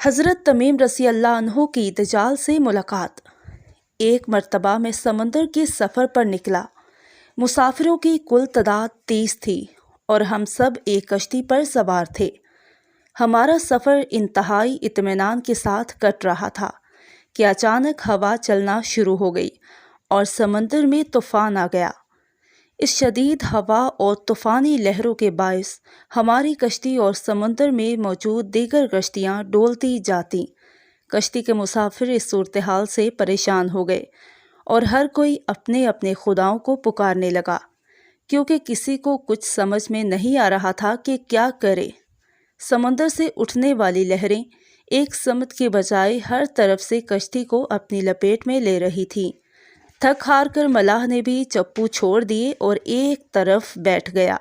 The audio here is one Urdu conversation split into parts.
حضرت تمیم رضی اللہ عنہ کی دجال سے ملاقات۔ ایک مرتبہ میں سمندر کے سفر پر نکلا۔ مسافروں کی کل تعداد 30 تھی اور ہم سب ایک کشتی پر سوار تھے۔ ہمارا سفر انتہائی اطمینان کے ساتھ کٹ رہا تھا کہ اچانک ہوا چلنا شروع ہو گئی اور سمندر میں طوفان آ گیا۔ اس شدید ہوا اور طوفانی لہروں کے باعث ہماری کشتی اور سمندر میں موجود دیگر کشتیاں ڈولتی جاتیں۔ کشتی کے مسافر اس صورتحال سے پریشان ہو گئے اور ہر کوئی اپنے اپنے خداؤں کو پکارنے لگا، کیونکہ کسی کو کچھ سمجھ میں نہیں آ رہا تھا کہ کیا کرے۔ سمندر سے اٹھنے والی لہریں ایک سمت کے بجائے ہر طرف سے کشتی کو اپنی لپیٹ میں لے رہی تھیں۔ تھک ہار کر ملاح نے بھی چپو چھوڑ دیے اور ایک طرف بیٹھ گیا۔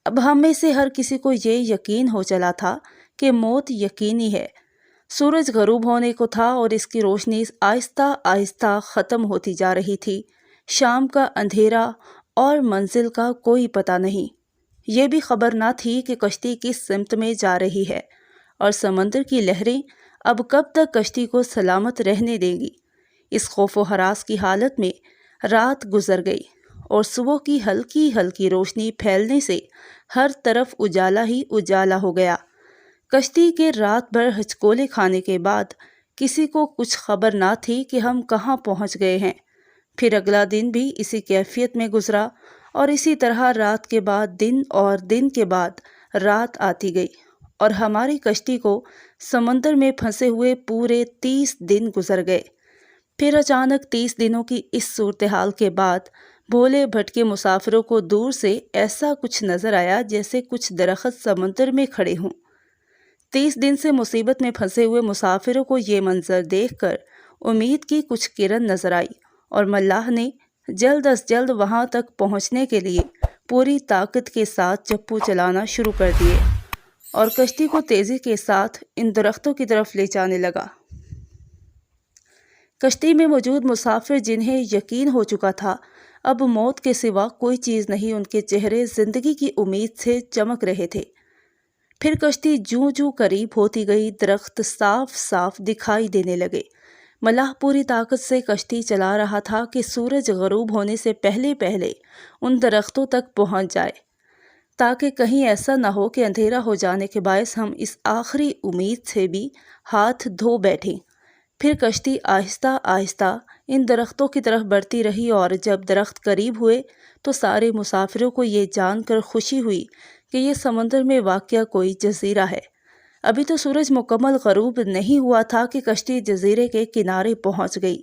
اب ہم میں سے ہر کسی کو یہ یقین ہو چلا تھا کہ موت یقینی ہے۔ سورج غروب ہونے کو تھا اور اس کی روشنی آہستہ آہستہ ختم ہوتی جا رہی تھی۔ شام کا اندھیرا اور منزل کا کوئی پتہ نہیں۔ یہ بھی خبر نہ تھی کہ کشتی کس سمت میں جا رہی ہے اور سمندر کی لہریں اب کب تک کشتی کو سلامت رہنے دیں گی۔ اس خوف و ہراس کی حالت میں رات گزر گئی اور صبح کی ہلکی ہلکی روشنی پھیلنے سے ہر طرف اجالا ہی اجالا ہو گیا۔ کشتی کے رات بھر ہچکولے کھانے کے بعد کسی کو کچھ خبر نہ تھی کہ ہم کہاں پہنچ گئے ہیں۔ پھر اگلا دن بھی اسی کیفیت میں گزرا اور اسی طرح رات کے بعد دن اور دن کے بعد رات آتی گئی اور ہماری کشتی کو سمندر میں پھنسے ہوئے پورے 30 دن گزر گئے۔ پھر اچانک 30 دنوں کی اس صورتحال کے بعد بھولے بھٹکے مسافروں کو دور سے ایسا کچھ نظر آیا جیسے کچھ درخت سمندر میں کھڑے ہوں۔ 30 دن سے مصیبت میں پھنسے ہوئے مسافروں کو یہ منظر دیکھ کر امید کی کچھ کرن نظر آئی اور ملاح نے جلد از جلد وہاں تک پہنچنے کے لیے پوری طاقت کے ساتھ چپو چلانا شروع کر دیے اور کشتی کو تیزی کے ساتھ ان درختوں کی طرف لے جانے لگا۔ کشتی میں موجود مسافر جنہیں یقین ہو چکا تھا اب موت کے سوا کوئی چیز نہیں، ان کے چہرے زندگی کی امید سے چمک رہے تھے۔ پھر کشتی جوں جوں قریب ہوتی گئی درخت صاف صاف دکھائی دینے لگے۔ ملاح پوری طاقت سے کشتی چلا رہا تھا کہ سورج غروب ہونے سے پہلے پہلے ان درختوں تک پہنچ جائے، تاکہ کہیں ایسا نہ ہو کہ اندھیرا ہو جانے کے باعث ہم اس آخری امید سے بھی ہاتھ دھو بیٹھیں۔ پھر کشتی آہستہ آہستہ ان درختوں کی طرف بڑھتی رہی اور جب درخت قریب ہوئے تو سارے مسافروں کو یہ جان کر خوشی ہوئی کہ یہ سمندر میں واقع کوئی جزیرہ ہے۔ ابھی تو سورج مکمل غروب نہیں ہوا تھا کہ کشتی جزیرے کے کنارے پہنچ گئی۔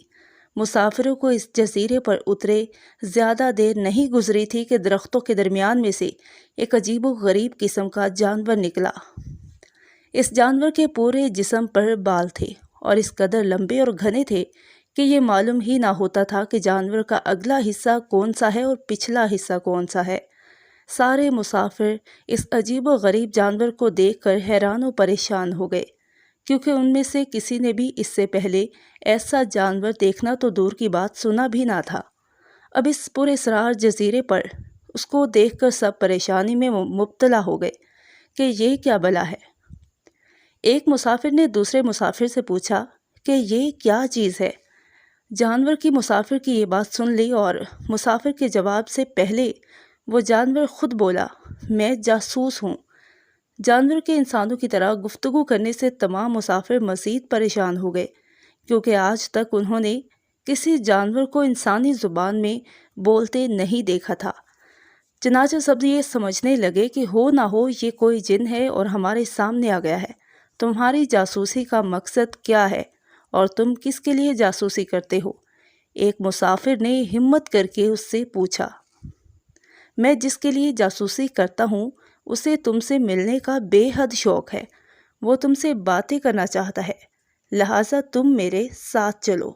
مسافروں کو اس جزیرے پر اترے زیادہ دیر نہیں گزری تھی کہ درختوں کے درمیان میں سے ایک عجیب و غریب قسم کا جانور نکلا۔ اس جانور کے پورے جسم پر بال تھے اور اس قدر لمبے اور گھنے تھے کہ یہ معلوم ہی نہ ہوتا تھا کہ جانور کا اگلا حصہ کون سا ہے اور پچھلا حصہ کون سا ہے۔ سارے مسافر اس عجیب و غریب جانور کو دیکھ کر حیران و پریشان ہو گئے، کیونکہ ان میں سے کسی نے بھی اس سے پہلے ایسا جانور دیکھنا تو دور کی بات سنا بھی نہ تھا۔ اب اس پراسرار جزیرے پر اس کو دیکھ کر سب پریشانی میں مبتلا ہو گئے کہ یہ کیا بلا ہے۔ ایک مسافر نے دوسرے مسافر سے پوچھا کہ یہ کیا چیز ہے۔ جانور کی مسافر کی یہ بات سن لی اور مسافر کے جواب سے پہلے وہ جانور خود بولا، میں جاسوس ہوں۔ جانور کے انسانوں کی طرح گفتگو کرنے سے تمام مسافر مزید پریشان ہو گئے، کیونکہ آج تک انہوں نے کسی جانور کو انسانی زبان میں بولتے نہیں دیکھا تھا۔ چنانچہ سب یہ سمجھنے لگے کہ ہو نہ ہو یہ کوئی جن ہے اور ہمارے سامنے آ گیا ہے۔ تمہاری جاسوسی کا مقصد کیا ہے اور تم کس کے لیے جاسوسی کرتے ہو؟ ایک مسافر نے ہمت کر کے اس سے پوچھا۔ میں جس کے لیے جاسوسی کرتا ہوں اسے تم سے ملنے کا بے حد شوق ہے، وہ تم سے باتیں کرنا چاہتا ہے، لہٰذا تم میرے ساتھ چلو۔